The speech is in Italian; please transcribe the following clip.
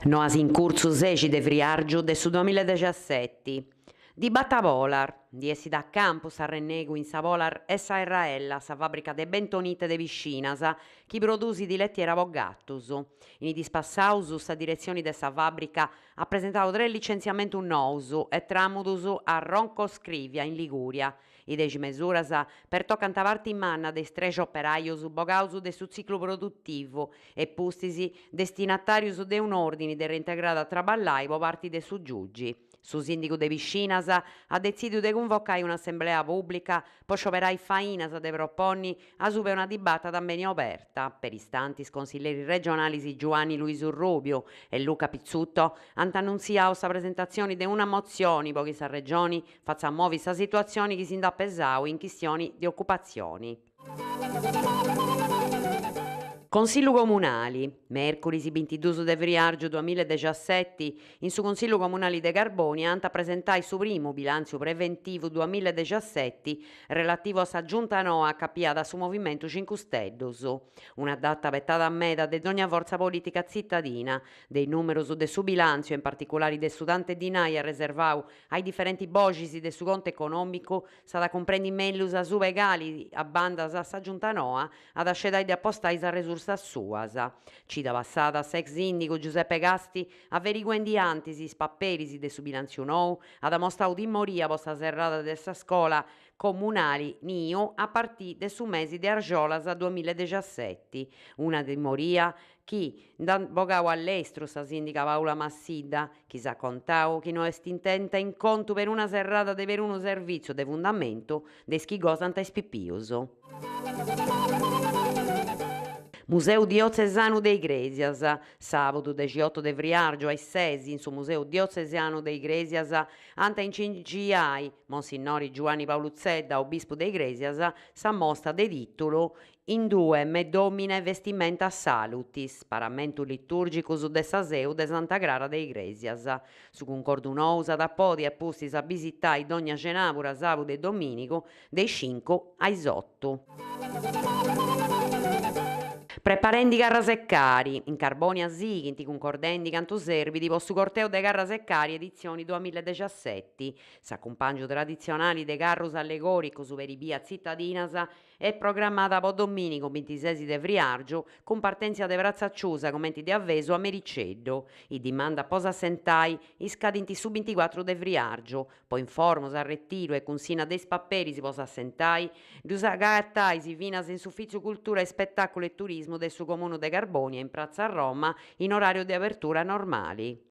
Noas in cursus egi de Friargiu de su 2017. Di Battavolar, di essi da campus a Rennegu in sa Volar e sa Erraella, sa fabbrica de bentonite de Viscinas, chi produsi di lettiera Bogattus. In i dispassaus sa direzione de sa fabbrica ha presentato 3 licenziamentu nous e tramudus a Roncoscrivia in Liguria. I 10 mesuras per toccanta parte in manna de 13 operaios bogaus de su ciclo produttivo e pustisi destinatarius de un ordine de reintegrada traballai po parti de su giugi. Su sindicu de Viscinas ha decidiu de convocare un'assemblea pubblica po scioperai fainas de proponni a supe una dibatta tambene aperta. Per istantis consiglieri regionali Giovanni Luisu Rubio e Luca Pizzutto han annunziato sa presentazione de una mozione pochi sa regioni faccia muovi sa situazione che si inda pesau in questioni di occupazioni. Consiglio Comunali, mercoledì 22 de Friargiu 2017, in su Consiglio Comunale de Carbonia anta presentai su primo bilancio preventivo 2017 relativo a sa giunta noa capiata su Movimento 5 Stelles, una data pettata a meta de ogni forza politica cittadina, dei numeros de su bilancio, in particolare de su tante dinaia reservau ai differenti bocisi de su conto economico, sa da comprendi mellus a su egali a bandas a sa giunta noa ad ascedai de appostai sa resursa suas. Cita passata s'ex sindico Giuseppe Gasti averiguendi antisi spapperisi de su bilanzio nou ad mostrau timmoria posta serrata de sa scola comunali NIO a partire de su mesi de Argiolas 2017, una timmoria chi bogau all'estero sa sindica Paola Massidda, chi sa contau chi non est intenta in conto per una serrata de per uno servizio de fundamento de chi gosant is pippius. Museu Diocesano de Igresias, sabato 18 de Friargiu ai 6 in su Museu Diocesano de Igresias anta incingiai Monsignori Giovanni Paolo Zedda, obispo de Igresias, sa mostra de titolo in due me domine vestimenta salutis, paramento liturgicus de sa seu de Santa Clara de Igresias. Su concordu nousa da podi e pustis a visitai dogna cenapura sabato e dominico dei 5 ai 8. Preparendi carra seccari, in Carbonia sighinti concordendi cantu serviti postu corteo de carra seccari edizioni 2017. S'accompagno tradizionali de carrus allegoricus per i via cittadinas è programmata po dominico 26 de Friargiu con partenza de Prazzacciusa commenti de avveso a Mericeddo. I dimanda posa assentai iscadinti su 24 de Friargiu. Poi informos a retiro e consina de spapperi si posa assentai, riusagattai si finas in suffizio cultura e spettacolo e turismo del suo comune de Carbonia in Piazza Roma in orario di apertura normali.